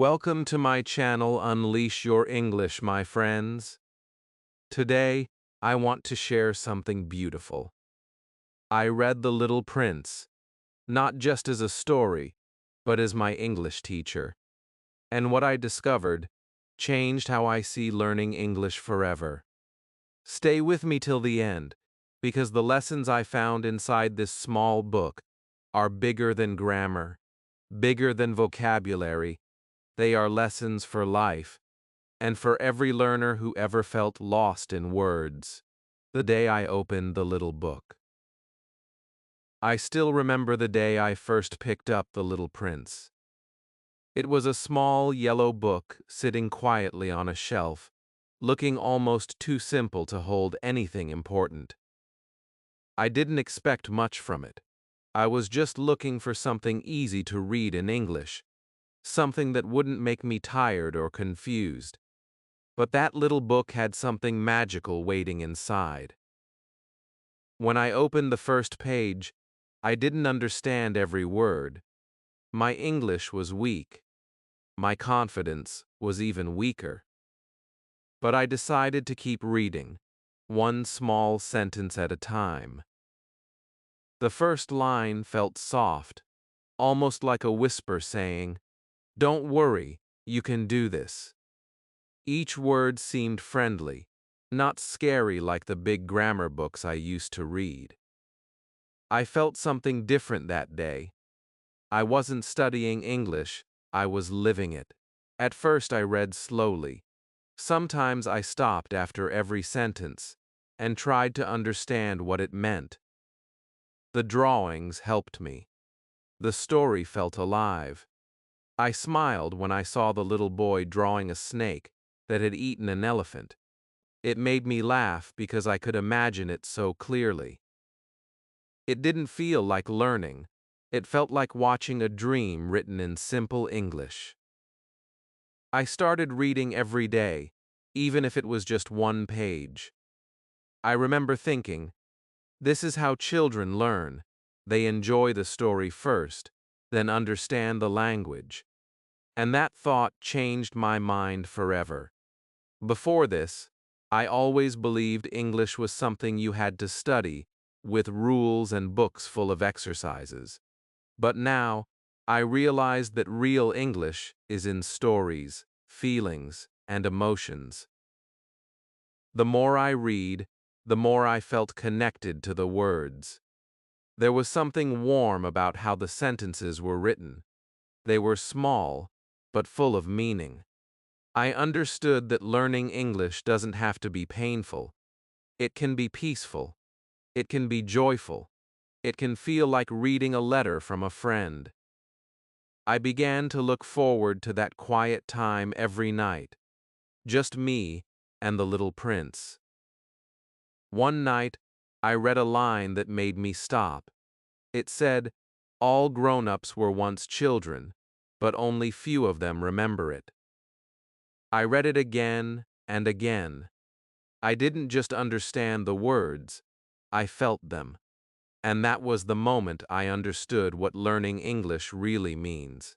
Welcome to my channel Unleash Your English, my friends. Today, I want to share something beautiful. I read The Little Prince, not just as a story, but as my English teacher. And what I discovered changed how I see learning English forever. Stay with me till the end, because the lessons I found inside this small book are bigger than grammar, bigger than vocabulary. They are lessons for life, and for every learner who ever felt lost in words. The day I opened the little book. I still remember the day I first picked up The Little Prince. It was a small yellow book sitting quietly on a shelf, looking almost too simple to hold anything important. I didn't expect much from it. I was just looking for something easy to read in English, something that wouldn't make me tired or confused. But that little book had something magical waiting inside. When I opened the first page, I didn't understand every word. My English was weak. My confidence was even weaker. But I decided to keep reading, one small sentence at a time. The first line felt soft, almost like a whisper saying, "Don't worry, you can do this." Each word seemed friendly, not scary like the big grammar books I used to read. I felt something different that day. I wasn't studying English, I was living it. At first I read slowly. Sometimes I stopped after every sentence and tried to understand what it meant. The drawings helped me. The story felt alive. I smiled when I saw the little boy drawing a snake that had eaten an elephant. It made me laugh because I could imagine it so clearly. It didn't feel like learning. It felt like watching a dream written in simple English. I started reading every day, even if it was just one page. I remember thinking, this is how children learn. They enjoy the story first, then understand the language. And that thought changed my mind forever. Before this, I always believed English was something you had to study, with rules and books full of exercises. But now, I realized that real English is in stories, feelings, and emotions. The more I read, the more I felt connected to the words. There was something warm about how the sentences were written. They were small, but full of meaning. I understood that learning English doesn't have to be painful. It can be peaceful. It can be joyful. It can feel like reading a letter from a friend. I began to look forward to that quiet time every night. Just me and the little prince. One night, I read a line that made me stop. It said, "All grown-ups were once children, but only few of them remember it." I read it again and again. I didn't just understand the words, I felt them. And that was the moment I understood what learning English really means.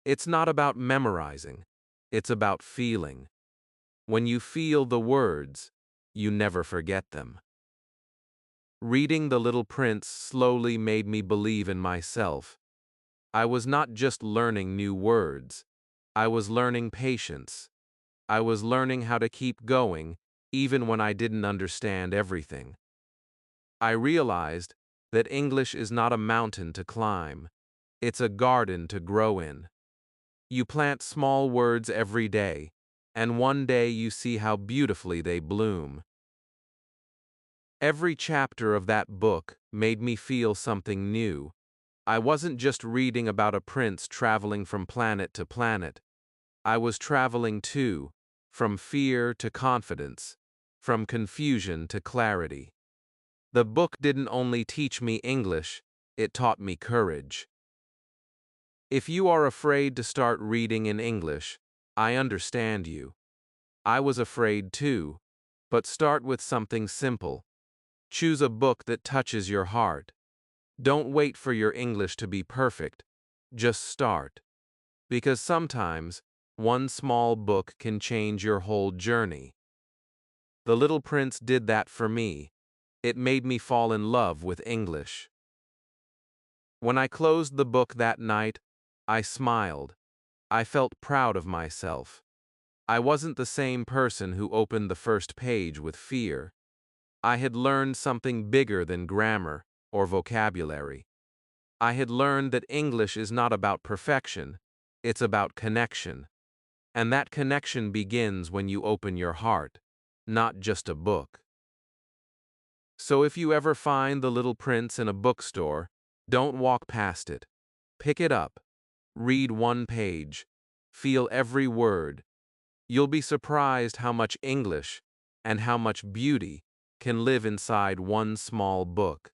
It's not about memorizing, it's about feeling. When you feel the words, you never forget them. Reading The Little Prince slowly made me believe in myself. I was not just learning new words, I was learning patience. I was learning how to keep going, even when I didn't understand everything. I realized that English is not a mountain to climb. It's a garden to grow in. You plant small words every day, and one day you see how beautifully they bloom. Every chapter of that book made me feel something new. I wasn't just reading about a prince traveling from planet to planet. I was traveling too, from fear to confidence, from confusion to clarity. The book didn't only teach me English, it taught me courage. If you are afraid to start reading in English, I understand you. I was afraid too, but start with something simple. Choose a book that touches your heart. Don't wait for your English to be perfect. Just start. because sometimes one small book can change your whole journey. The Little Prince did that for me. It made me fall in love with English. When I closed the book that night, I smiled. I felt proud of myself. I wasn't the same person who opened the first page with fear. I had learned something bigger than grammar or vocabulary. I had learned that English is not about perfection, it's about connection. And that connection begins when you open your heart, not just a book. So if you ever find The Little Prince in a bookstore, don't walk past it. Pick it up. Read one page. Feel every word. You'll be surprised how much English and how much beauty can live inside one small book.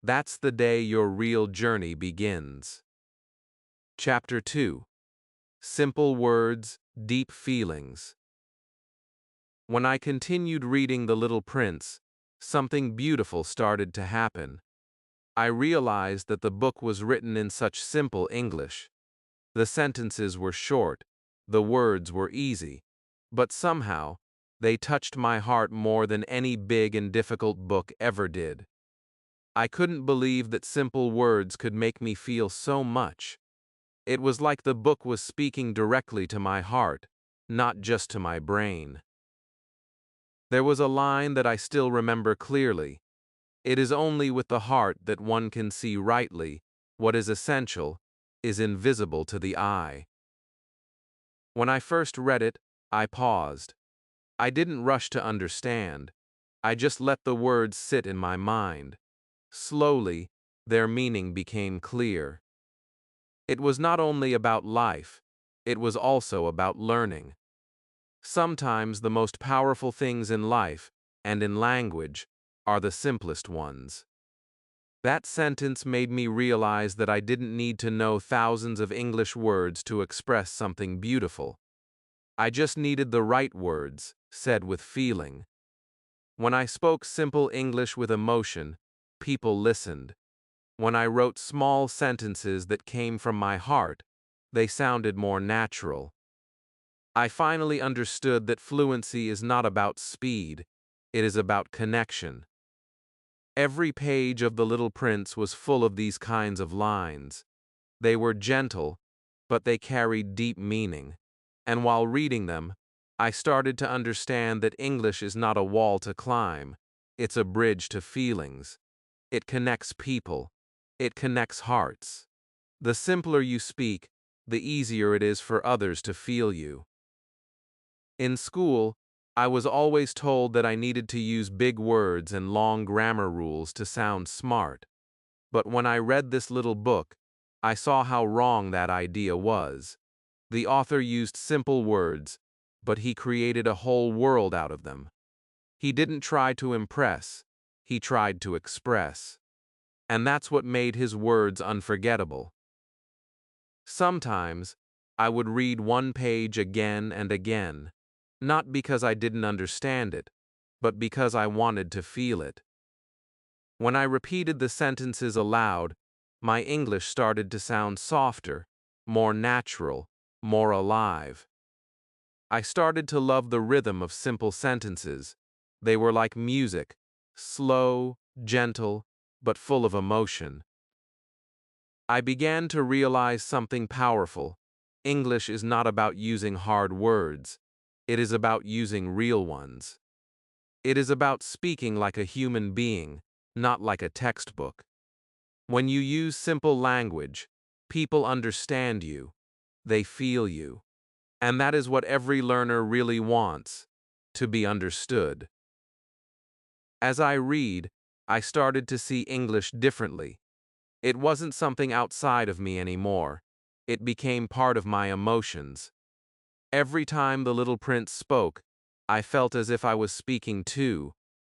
That's the day your real journey begins. Chapter 2. Simple Words, Deep Feelings. When I continued reading The Little Prince, something beautiful started to happen. I realized that the book was written in such simple English. The sentences were short, the words were easy, but somehow, they touched my heart more than any big and difficult book ever did. I couldn't believe that simple words could make me feel so much. It was like the book was speaking directly to my heart, not just to my brain. There was a line that I still remember clearly. It is only with the heart that one can see rightly. What is essential is invisible to the eye. When I first read it, I paused. I didn't rush to understand. I just let the words sit in my mind. Slowly, their meaning became clear. It was not only about life, it was also about learning. Sometimes the most powerful things in life, and in language, are the simplest ones. That sentence made me realize that I didn't need to know thousands of English words to express something beautiful. I just needed the right words, said with feeling. When I spoke simple English with emotion, people listened. When I wrote small sentences that came from my heart, they sounded more natural. I finally understood that fluency is not about speed, it is about connection. Every page of The Little Prince was full of these kinds of lines. They were gentle, but they carried deep meaning. And while reading them, I started to understand that English is not a wall to climb, it's a bridge to feelings. It connects people. It connects hearts. The simpler you speak, the easier it is for others to feel you. In school, I was always told that I needed to use big words and long grammar rules to sound smart. But when I read this little book, I saw how wrong that idea was. The author used simple words, but he created a whole world out of them. He didn't try to impress, he tried to express. And that's what made his words unforgettable. Sometimes, I would read one page again and again, not because I didn't understand it, but because I wanted to feel it. When I repeated the sentences aloud, my English started to sound softer, more natural, more alive. I started to love the rhythm of simple sentences. They were like music, slow, gentle, but full of emotion. I began to realize something powerful. English is not about using hard words. It is about using real ones. It is about speaking like a human being, not like a textbook. When you use simple language, people understand you. They feel you. And that is what every learner really wants, to be understood. As I read, I started to see English differently. It wasn't something outside of me anymore. It became part of my emotions. Every time the little prince spoke, I felt as if I was speaking too.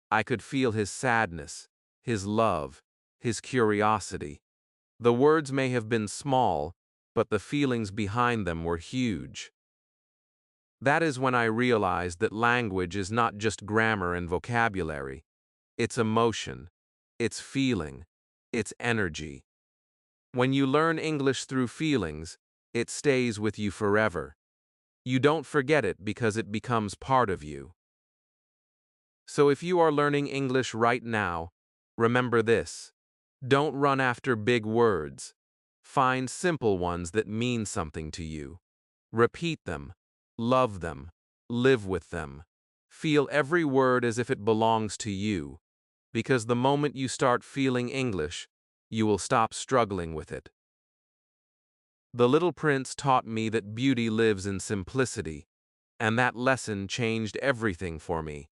I could feel his sadness, his love, his curiosity. The words may have been small, but the feelings behind them were huge. That is when I realized that language is not just grammar and vocabulary. It's emotion, it's feeling, it's energy. When you learn English through feelings, it stays with you forever. You don't forget it because it becomes part of you. So if you are learning English right now, remember this. Don't run after big words. Find simple ones that mean something to you. Repeat them, love them, live with them. Feel every word as if it belongs to you, because the moment you start feeling English, you will stop struggling with it. The Little Prince taught me that beauty lives in simplicity, and that lesson changed everything for me.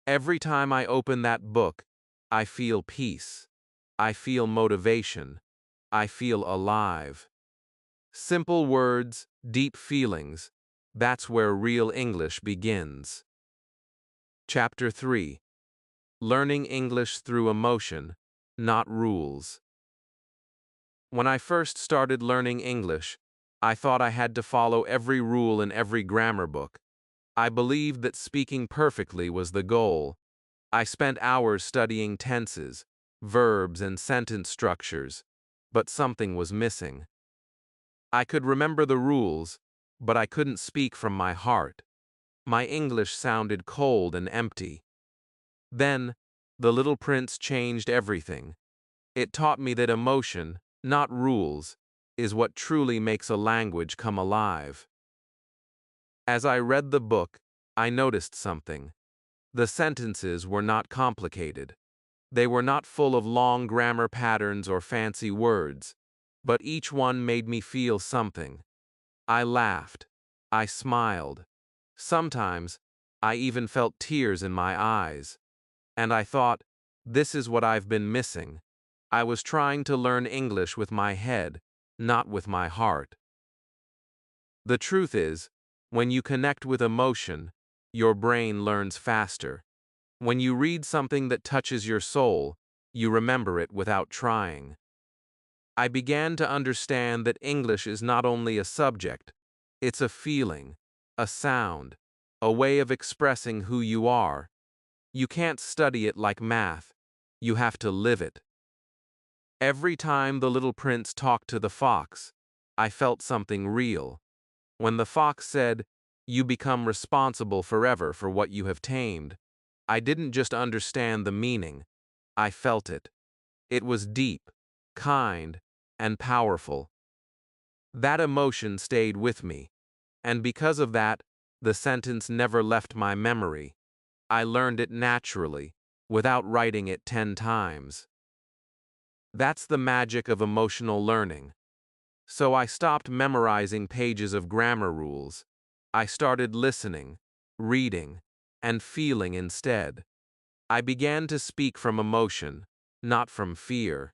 Every time I open that book, I feel peace. I feel motivation. I feel alive. Simple words, deep feelings. That's where real English begins. Chapter 3. Learning English through emotion, not rules. When I first started learning English, I thought I had to follow every rule in every grammar book. I believed that speaking perfectly was the goal. I spent hours studying tenses, verbs, and sentence structures, but something was missing. I could remember the rules, but I couldn't speak from my heart. My English sounded cold and empty. Then, The Little Prince changed everything. It taught me that emotion, not rules, is what truly makes a language come alive. As I read the book, I noticed something. The sentences were not complicated. They were not full of long grammar patterns or fancy words, but each one made me feel something. I laughed. I smiled. Sometimes, I even felt tears in my eyes. And I thought, this is what I've been missing. I was trying to learn English with my head, not with my heart. The truth is, when you connect with emotion, your brain learns faster. When you read something that touches your soul, you remember it without trying. I began to understand that English is not only a subject, it's a feeling, a sound, a way of expressing who you are. You can't study it like math. You have to live it. Every time the Little Prince talked to the fox, I felt something real. When the fox said, "You become responsible forever for what you have tamed," I didn't just understand the meaning. I felt it. It was deep, kind, and powerful. That emotion stayed with me, and because of that, the sentence never left my memory. I learned it naturally, without writing it 10 times. That's the magic of emotional learning. So I stopped memorizing pages of grammar rules. I started listening, reading, and feeling instead. I began to speak from emotion, not from fear.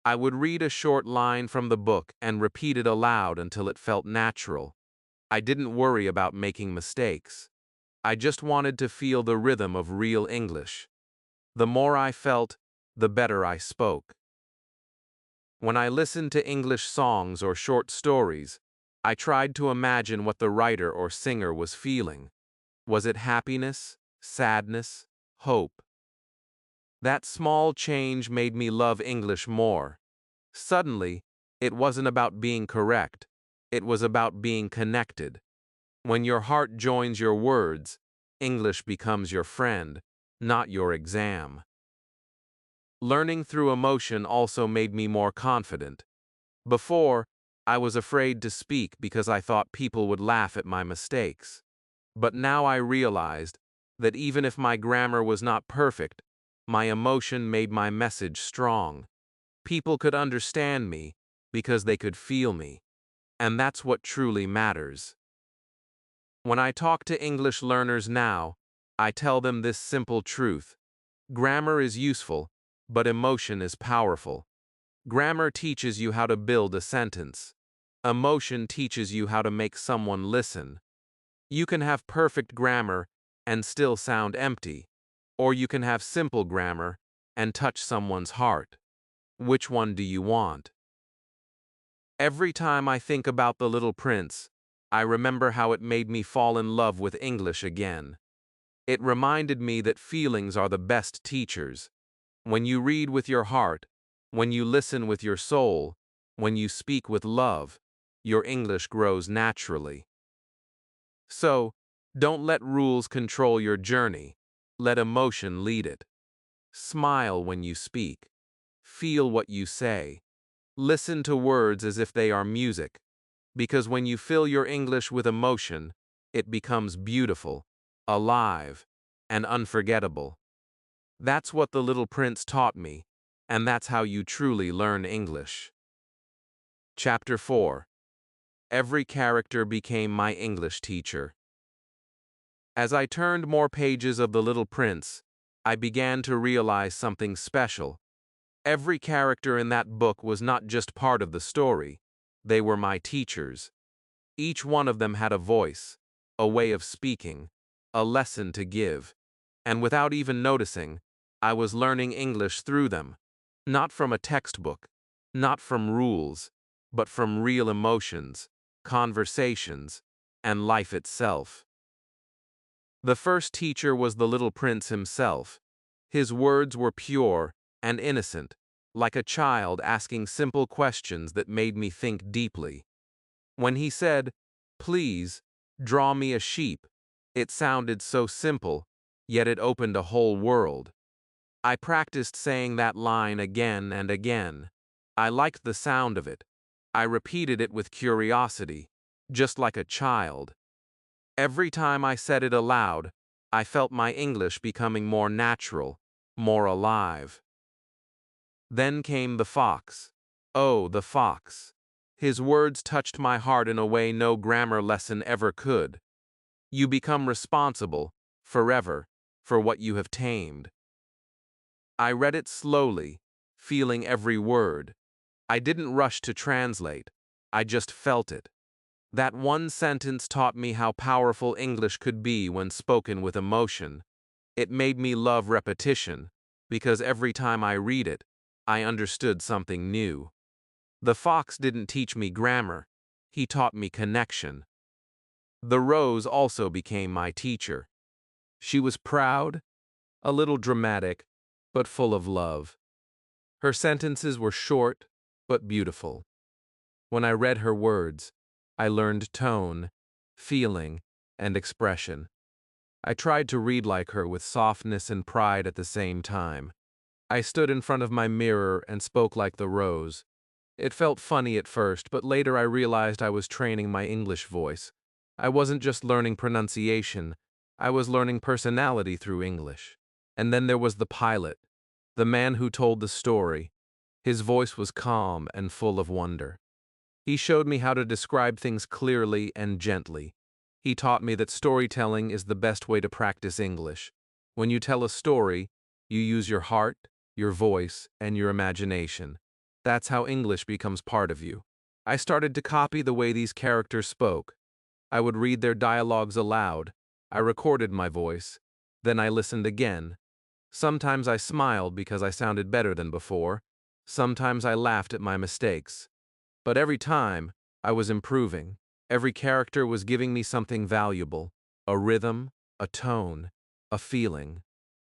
I would read a short line from the book and repeat it aloud until it felt natural. I didn't worry about making mistakes. I just wanted to feel the rhythm of real English. The more I felt, the better I spoke. When I listened to English songs or short stories, I tried to imagine what the writer or singer was feeling. Was it happiness, sadness, hope? That small change made me love English more. Suddenly, it wasn't about being correct. It was about being connected. When your heart joins your words, English becomes your friend, not your exam. Learning through emotion also made me more confident. Before, I was afraid to speak because I thought people would laugh at my mistakes. But now I realized that even if my grammar was not perfect, my emotion made my message strong. People could understand me because they could feel me. And that's what truly matters. When I talk to English learners now, I tell them this simple truth. Grammar is useful, but emotion is powerful. Grammar teaches you how to build a sentence. Emotion teaches you how to make someone listen. You can have perfect grammar and still sound empty, or you can have simple grammar and touch someone's heart. Which one do you want? Every time I think about The Little Prince, I remember how it made me fall in love with English again. It reminded me that feelings are the best teachers. When you read with your heart, when you listen with your soul, when you speak with love, your English grows naturally. So, don't let rules control your journey. Let emotion lead it. Smile when you speak. Feel what you say. Listen to words as if they are music. Because when you fill your English with emotion, it becomes beautiful, alive, and unforgettable. That's what the Little Prince taught me, and that's how you truly learn English. Chapter 4. Every character became my English teacher. As I turned more pages of The Little Prince, I began to realize something special. Every character in that book was not just part of the story, they were my teachers. Each one of them had a voice, a way of speaking, a lesson to give, and without even noticing, I was learning English through them, not from a textbook, not from rules, but from real emotions, conversations, and life itself. The first teacher was the Little Prince himself. His words were pure and innocent, like a child asking simple questions that made me think deeply. When he said, "Please, draw me a sheep," it sounded so simple, yet it opened a whole world. I practiced saying that line again and again. I liked the sound of it. I repeated it with curiosity, just like a child. Every time I said it aloud, I felt my English becoming more natural, more alive. Then came the fox. Oh, the fox. His words touched my heart in a way no grammar lesson ever could. You become responsible, forever, for what you have tamed. I read it slowly, feeling every word. I didn't rush to translate. I just felt it. That one sentence taught me how powerful English could be when spoken with emotion. It made me love repetition, because every time I read it, I understood something new. The fox didn't teach me grammar. He taught me connection. The rose also became my teacher. She was proud, a little dramatic, but full of love. Her sentences were short, but beautiful. When I read her words, I learned tone, feeling, and expression. I tried to read like her with softness and pride at the same time. I stood in front of my mirror and spoke like the rose. It felt funny at first, but later I realized I was training my English voice. I wasn't just learning pronunciation, I was learning personality through English. And then there was the pilot, the man who told the story. His voice was calm and full of wonder. He showed me how to describe things clearly and gently. He taught me that storytelling is the best way to practice English. When you tell a story, you use your heart, your voice, and your imagination. That's how English becomes part of you. I started to copy the way these characters spoke. I would read their dialogues aloud. I recorded my voice. Then I listened again. Sometimes I smiled because I sounded better than before. Sometimes I laughed at my mistakes. But every time, I was improving. Every character was giving me something valuable, a rhythm, a tone, a feeling.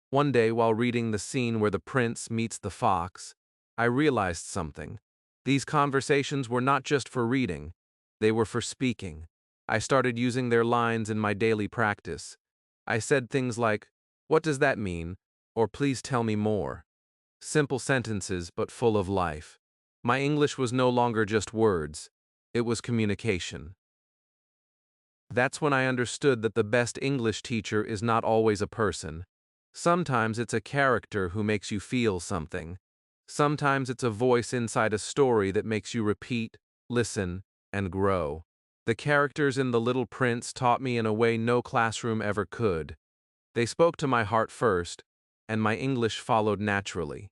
One day, while reading the scene where the prince meets the fox, I realized something. These conversations were not just for reading, they were for speaking. I started using their lines in my daily practice. I said things like, "What does that mean?" or "Please tell me more." Simple sentences, but full of life. My English was no longer just words, it was communication. That's when I understood that the best English teacher is not always a person. Sometimes it's a character who makes you feel something. Sometimes it's a voice inside a story that makes you repeat, listen, and grow. The characters in The Little Prince taught me in a way no classroom ever could. They spoke to my heart first, and my English followed naturally.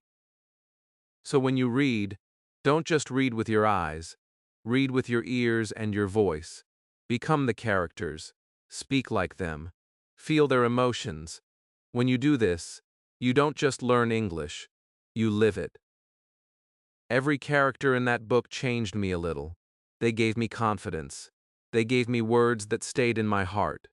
So when you read, don't just read with your eyes. Read with your ears and your voice. Become the characters. Speak like them. Feel their emotions. When you do this, you don't just learn English, you live it. Every character in that book changed me a little. They gave me confidence. They gave me words that stayed in my heart.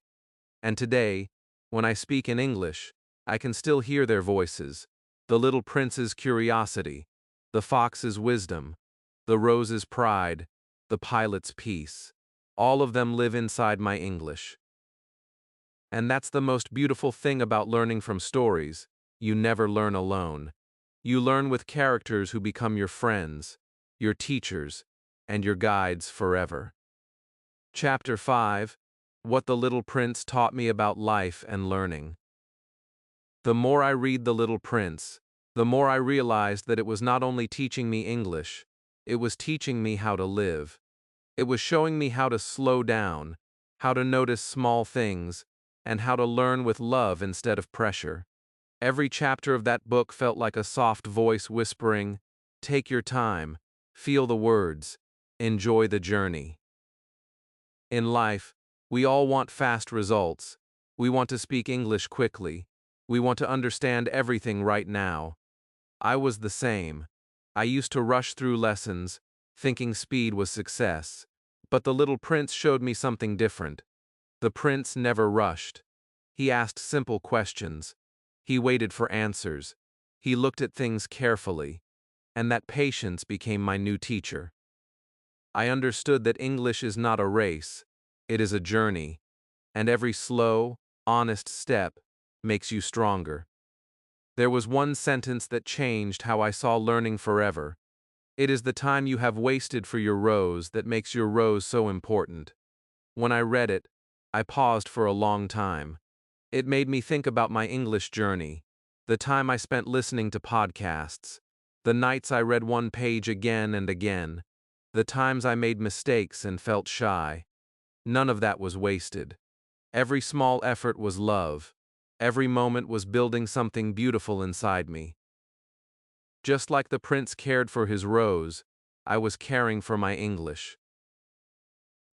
And today, when I speak in English, I can still hear their voices, the little prince's curiosity, the fox's wisdom, the rose's pride, The Pilot's Peace. All of them live inside my English. And that's the most beautiful thing about learning from stories. You never learn alone. You learn with characters who become your friends, your teachers, and your guides forever. Chapter 5. What the Little Prince Taught Me About Life and Learning. The more I read The Little Prince, the more I realized that it was not only teaching me English, it was teaching me how to live. It was showing me how to slow down, how to notice small things, and how to learn with love instead of pressure. Every chapter of that book felt like a soft voice whispering, "Take your time, feel the words, enjoy the journey." In life, we all want fast results. We want to speak English quickly. We want to understand everything right now. I was the same. I used to rush through lessons, thinking speed was success. But the Little Prince showed me something different. The prince never rushed. He asked simple questions. He waited for answers. He looked at things carefully. And that patience became my new teacher. I understood that English is not a race. It is a journey. And every slow, honest step makes you stronger. There was one sentence that changed how I saw learning forever. It is the time you have wasted for your rose that makes your rose so important. When I read it, I paused for a long time. It made me think about my English journey, the time I spent listening to podcasts, the nights I read one page again and again, the times I made mistakes and felt shy. None of that was wasted. Every small effort was love. Every moment was building something beautiful inside me. Just like the prince cared for his rose, I was caring for my English.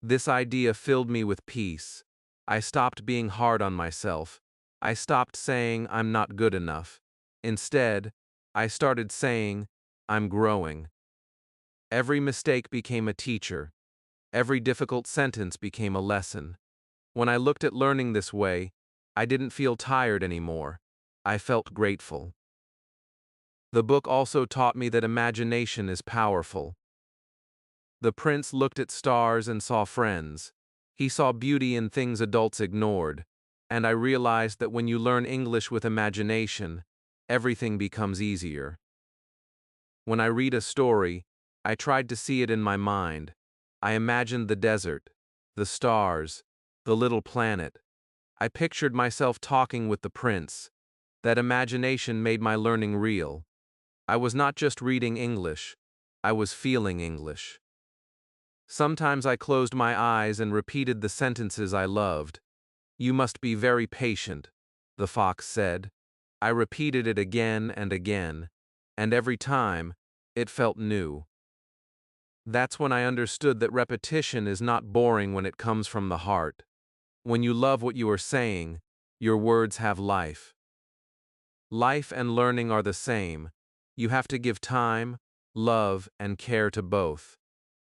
This idea filled me with peace. I stopped being hard on myself. I stopped saying I'm not good enough. Instead, I started saying I'm growing. Every mistake became a teacher. Every difficult sentence became a lesson. When I looked at learning this way, I didn't feel tired anymore. I felt grateful. The book also taught me that imagination is powerful. The prince looked at stars and saw friends. He saw beauty in things adults ignored. And I realized that when you learn English with imagination, everything becomes easier. When I read a story, I tried to see it in my mind. I imagined the desert, the stars, the little planet. I pictured myself talking with the prince. That imagination made my learning real. I was not just reading English, I was feeling English. Sometimes I closed my eyes and repeated the sentences I loved. "You must be very patient," the fox said. I repeated it again and again, and every time, it felt new. That's when I understood that repetition is not boring when it comes from the heart. When you love what you are saying, your words have life. Life and learning are the same. You have to give time, love, and care to both.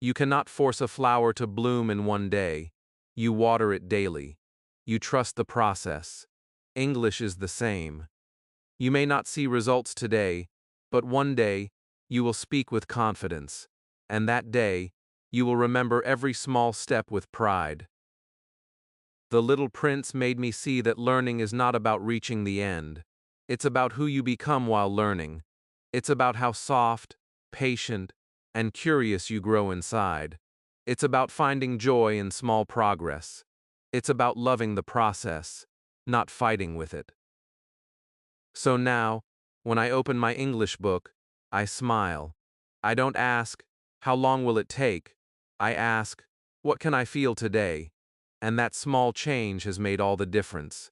You cannot force a flower to bloom in one day. You water it daily. You trust the process. English is the same. You may not see results today, but one day, you will speak with confidence. And that day, you will remember every small step with pride. The Little Prince made me see that learning is not about reaching the end. It's about who you become while learning. It's about how soft, patient, and curious you grow inside. It's about finding joy in small progress. It's about loving the process, not fighting with it. So now, when I open my English book, I smile. I don't ask, "How long will it take?" I ask, "What can I feel today?" And that small change has made all the difference.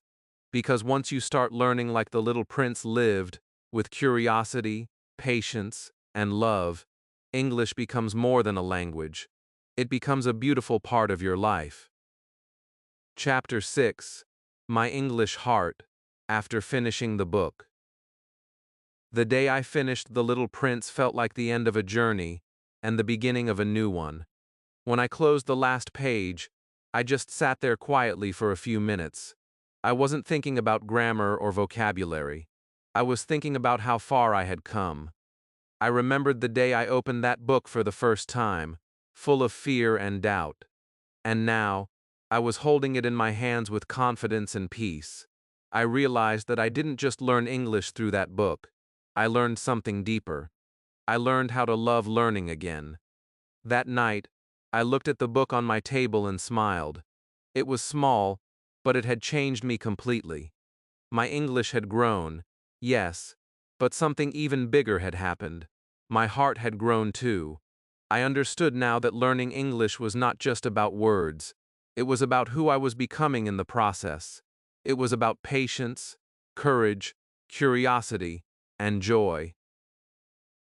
Because once you start learning like the Little Prince lived, with curiosity, patience, and love, English becomes more than a language. It becomes a beautiful part of your life. Chapter 6. My English Heart, after finishing the book. The day I finished The Little Prince felt like the end of a journey and the beginning of a new one. When I closed the last page, I just sat there quietly for a few minutes. I wasn't thinking about grammar or vocabulary. I was thinking about how far I had come. I remembered the day I opened that book for the first time, full of fear and doubt. And now, I was holding it in my hands with confidence and peace. I realized that I didn't just learn English through that book. I learned something deeper. I learned how to love learning again. That night, I looked at the book on my table and smiled. It was small, but it had changed me completely. My English had grown, yes, but something even bigger had happened. My heart had grown too. I understood now that learning English was not just about words. It was about who I was becoming in the process. It was about patience, courage, curiosity, and joy.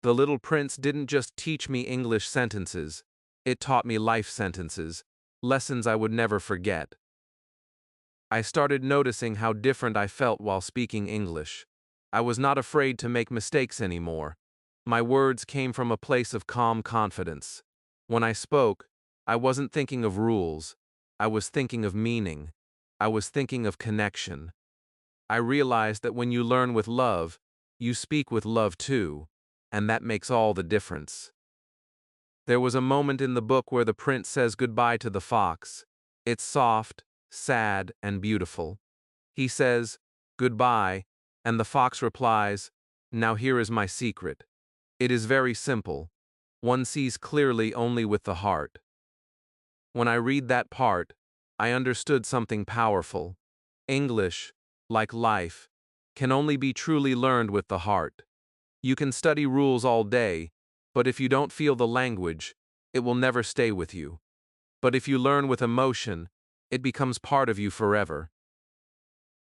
The Little Prince didn't just teach me English sentences, it taught me life sentences, lessons I would never forget. I started noticing how different I felt while speaking English. I was not afraid to make mistakes anymore. My words came from a place of calm confidence. When I spoke, I wasn't thinking of rules. I was thinking of meaning. I was thinking of connection. I realized that when you learn with love, you speak with love too, and that makes all the difference. There was a moment in the book where the prince says goodbye to the fox. It's soft, sad, and beautiful. He says, "Goodbye," and the fox replies, "Now here is my secret." It is very simple. One sees clearly only with the heart. When I read that part, I understood something powerful. English, like life, can only be truly learned with the heart. You can study rules all day, but if you don't feel the language, it will never stay with you. But if you learn with emotion, it becomes part of you forever.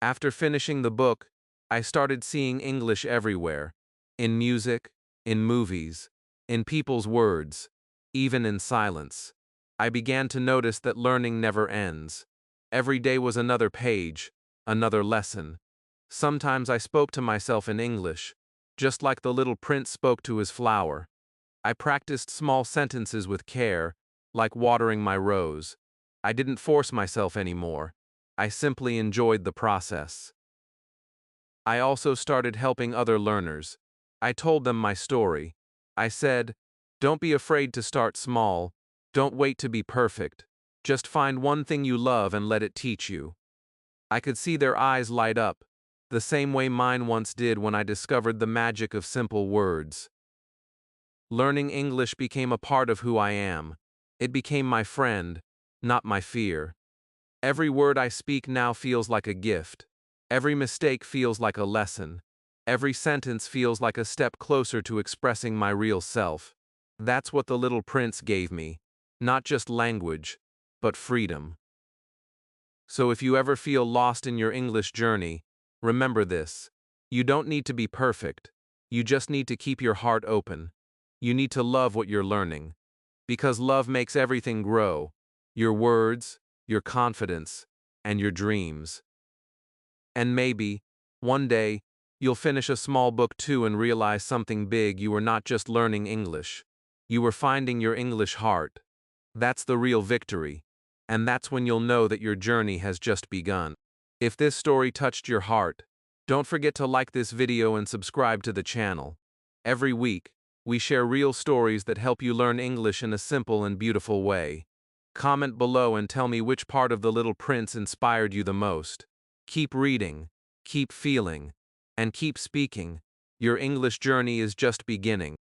After finishing the book, I started seeing English everywhere, in music, in movies, in people's words, even in silence. I began to notice that learning never ends. Every day was another page, another lesson. Sometimes I spoke to myself in English, just like the little prince spoke to his flower. I practiced small sentences with care, like watering my rose. I didn't force myself anymore. I simply enjoyed the process. I also started helping other learners. I told them my story. I said, "Don't be afraid to start small. Don't wait to be perfect. Just find one thing you love and let it teach you." I could see their eyes light up, the same way mine once did when I discovered the magic of simple words. Learning English became a part of who I am. It became my friend, not my fear. Every word I speak now feels like a gift. Every mistake feels like a lesson. Every sentence feels like a step closer to expressing my real self. That's what the Little Prince gave me. Not just language, but freedom. So if you ever feel lost in your English journey, remember this. You don't need to be perfect. You just need to keep your heart open. You need to love what you're learning. Because love makes everything grow. Your words, your confidence, and your dreams. And maybe, one day, you'll finish a small book too and realize something big. You were not just learning English. You were finding your English heart. That's the real victory. And that's when you'll know that your journey has just begun. If this story touched your heart, don't forget to like this video and subscribe to the channel. Every week, we share real stories that help you learn English in a simple and beautiful way. Comment below and tell me which part of The Little Prince inspired you the most. Keep reading, keep feeling, and keep speaking. Your English journey is just beginning.